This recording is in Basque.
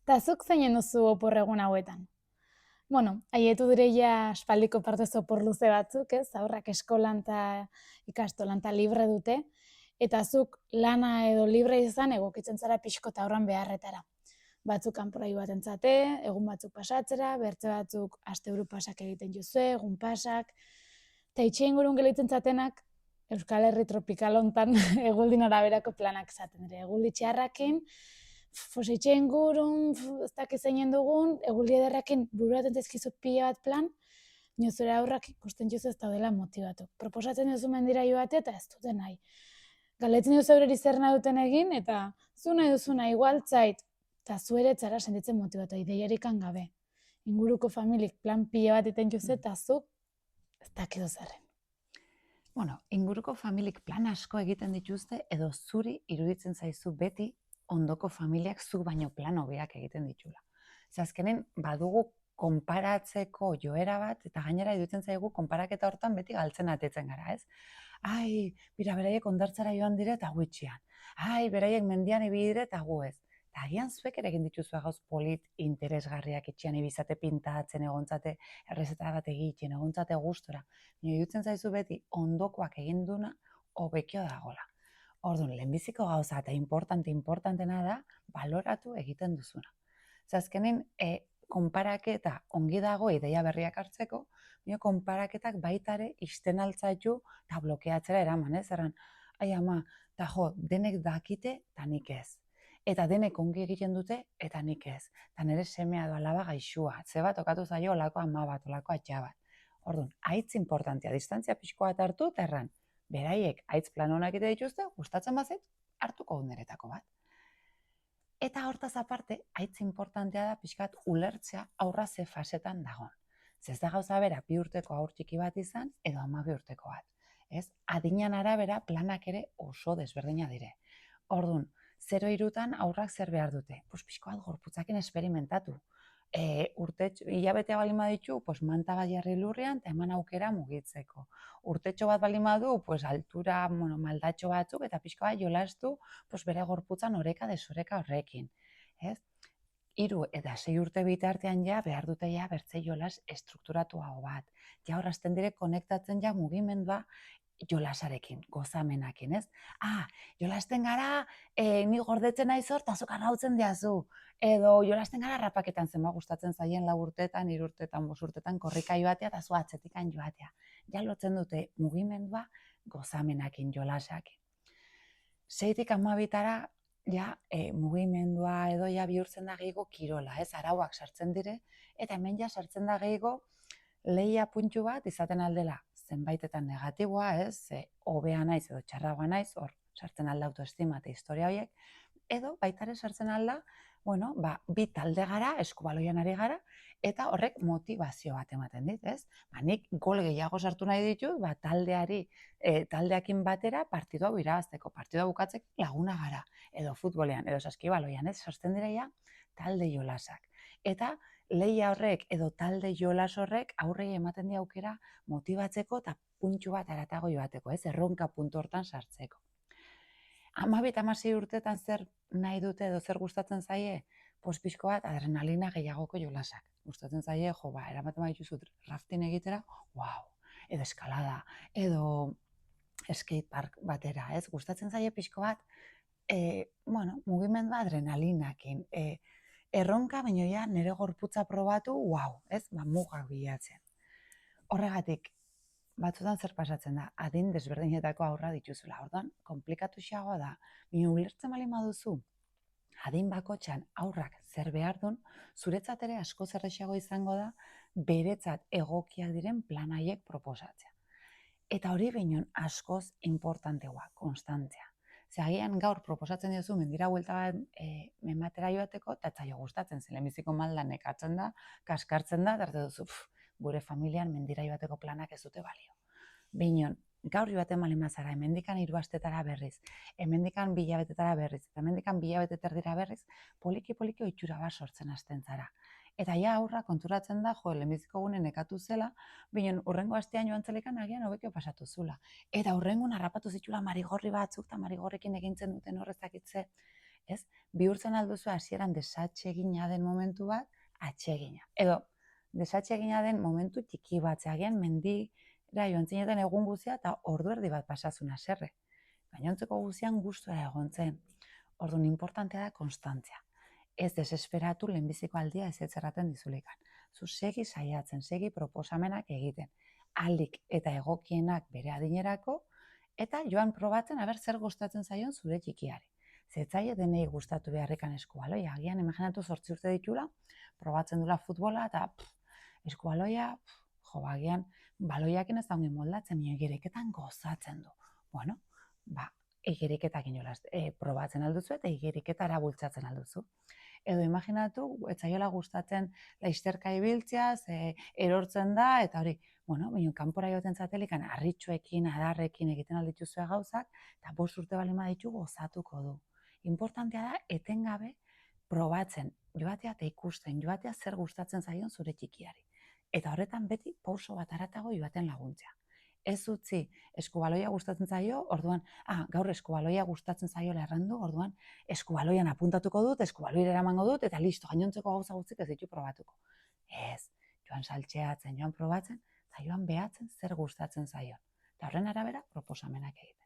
Ta zuk zeinen duzu opor egun hauetan? Bueno, haietu dire ja aspaldiko partez opor luze batzuk, ez? Haurrak eskolan ta ikastolan ta libre dute, eta zuk lana edo libre izan egokitzen zara pixkot haurran beharretara. Batzuk kanpora joatentzate, egun batzuk pasatzera, bertze batzuk asteburu pasak egiten juzue, egun pasak, eta itxe ingurun gelitzen zatenak, Euskal Herri tropikal hontan eguldin araberako planak izaten dire. Eguldi txarrakin, itxe ingurun, ez dakiz zeinen dugun, eguldi ederrakin buruaten zaizkizu pila bat plan, zure aurrak ikusten juz ez daudela motibatu. Proposatzen duzu mendira joate eta ez dute nahi. Galetzen duzu eureri zer nahi duten egin, eta zu nahi duzuna igualtzait, eta zu ere etzara sentitzen motibatu, ideiarikan gabe. Inguruko familik plan pila bat iten juz eta zu ez dakizu zerren. Bueno, inguruko familik plan asko egiten dituzte edo zuri iruditzen zaizu beti ondoko familiak zu baino plan hobeak egiten ditula. Ze azkenen badugu konparatzeko joera bat eta gainera iruditzen zaigu konparaketa hortan beti galtzen atetzen gara, ez? Ai, bira, beraiek hondartzara joan dire eta gu itxian. Ai, beraiek mendian ibili dire eta gu ez. Eta agian zuek ere egin dituzue gauz polit interesgarriak itxian ibizate pintatzen egontzate, errezeta bat egiten egontzate gustora. Nire iruditzen zaizu beti ondokoak egin duna hobekio dagola. Orduan, lehenbiziko gauza eta importantena da baloratu egiten duzuna. Azkenin, konparaketa ongi dago ideia berriak hartzeko, konparaketak baitare isten altzaitu eta blokeatzera eraman, ez? Erran, ai ama, eta jo, denek dakite eta nik ez. Eta denek ongi egiten dute eta nik ez. Eta nire semea edo alaba gaixua, ze bat okatu zaio olako ama bat, olako atxa bat. Orduan, haitz importantea, distantzia pixko bat hartu eta erran, beraiek haitz plan honak egite dituzte, gustatzen bazait, hartuko neretako bat. Eta hortaz aparte, haitz importantea da pixkat ulertzea aurra ze fasetan dagoen. Ez da gauza bera 2 urteko haur txiki bat izan edo 12 urteko bat. Ez? Adinan arabera planak ere oso desberdina dire. Orduan, 0-3 aurrak zer behar dute? Pixko bat gorputzakin esperimentatu. Hilabetea balin baditu, manta bat jarri lurrean eta eman aukera mugitzeko. Urtetxo bat balin badu, altura maldatxo batzuk eta pixko bat jolastu bere gorputzan oreka desoreka horrekin. 3 eta 6 urte bitartean ja behar dute ja bertze jolas estrukturatuago bat. Ja horrazten dire konektatzen ja mugimendua jolasarekin, gozamenakin, ez? Jolasten gara, ni gordetzen naiz hor, eta zuk arrautzen diazu. Edo jolasten gara rapaketan zenba gustatzen zaien 4 urtetan, 3 urtetan, 5 urtetan korrika joatea eta zu atzetikan joatea. Ja lotzen dute mugimendua gozamenakin, jolasakin. 6tik 12tara ja mugimendua edo ja bihurtzen da gehiago kirola, ez? Arauak sartzen dire, eta hemen ja sartzen da gehiago lehia puntu bat izaten aldela zenbaitetan negatiboa, ez? Hobea naiz edo txarragoa naiz, hor sartzen alda autoestima eta historia horiek, edo baitare sartzen alda, bi talde gara, eskubaloian ari gara, eta horrek motivazio bat ematen dit, ez? Nik gol gehiago sartu nahi ditut, taldeakin batera partidua irabazteko, partidua bukatzeko laguna gara, edo futbolean, edo saskibaloian, ez? Sartzen direia talde jolasak. Eta lehia horrek edo talde jolas horrek aurrei ematen di aukera motibatzeko eta puntu bat aratago joateko, ez? Erronka puntu hortan sartzeko. 12-16 urtetan zer nahi dute edo zer gustatzen zaie? Pixko bat adrenalina gehiagoko jolasak. Gustatzen zaie, eramaten badituzut rafting egitera, edo eskalada, edo skatepark batera, ez? Gustatzen zaie pixko bat, mugimendua adrenalinakin, erronka, baina ja nire gorputza probatu, ez? Mugak bilatzen. Horregatik, batzutan zer pasatzen da, adin desberdinetako aurra dituzula. Orduan, komplikatuxeagoa da. Baina ulertzen bali maduzu, adin bakotxan aurrak zer behar duen, zuretzat ere asko zerrexago izango da, beretzat egokiak diren plan haiek proposatzea. Eta hori behinon askoz importantegoa, konstantzea. Agian gaur proposatzen diozu mendira buelta bat menbatera joateko, eta etzaio gustatzen, lehenbiziko malda nekatzen da, kaskartzen da, eta duzu, gure familian mendira joateko planak ez dute balio. Behinon, gaur joaten balin bazara, hemendikan 3 astetara berriz, hemendikan 2 hilabetetara berriz, eta hemendikan 2 hilabete terdira berriz, poliki ohitura bat sortzen hasten zara. Eta ja aurra konturatzen da, lehenbiziko gune nekatu zela, baina urrengo astean joan zelekan agian hobekio pasatu zula. Eta urrengoan harrapatu zitula marigorri batzuk, eta marigorrekin egintzen duten horrezakitze ez? Bihurtzen alduzu hasieran desatsegina den momentu bat, atsegina. Edo, desatsegina den momentu txiki bat, agian mendira joan zineten egun guztia eta ordu erdi bat pasazuna zerre. Gainontzeko guztian gustura egon zen. Orduan, importantea da konstantzia. Ez desesperatu lehenbiziko aldia ez erraten dizulikan. Zu segi saiatzen, segi proposamenak egiten. Aldik eta egokienak bere adinerako, eta joan probatzen, aber zer gustatzen zaion zure txikiari. Zetzaile denei gustatu beharrekan eskubaloia. Agian, imaginatu 8 urte ditula, probatzen dula futbola, eta eskubaloia, agian, baloiakin ez daungi moldatzen, igeriketan gozatzen du. Bueno, igeriketak inolaz probatzen alduzu eta igeriketara bultzatzen alduzu. Edo imaginatu, etzaiola gustatzen laizterka ibiltzeaz, erortzen da, eta hori, baina kanpora joaten zatelikan harritxoekin, adarrekin egiten aldituzue gauzak, eta 5 urte bali baditu gozatuko du. Importantea da, etengabe probatzen, joatea eta ikusten, joatea zer gustatzen zaion zure txikiari. Eta horretan beti pauso bat aratago joaten laguntzea. Ez utzi, eskubaloia gustatzen zaio, orduan, gaur eskubaloia gustatzen zaiola errandu, orduan, eskubaloian apuntatuko dut, eskubaloira eramango dut, eta listo, gainontzeko gauza guztik ez ditu probatuko. Ez, joan saltxeatzen, joan probatzen, eta joan behatzen zer gustatzen zaion. Eta horren arabera, proposamenak egiten.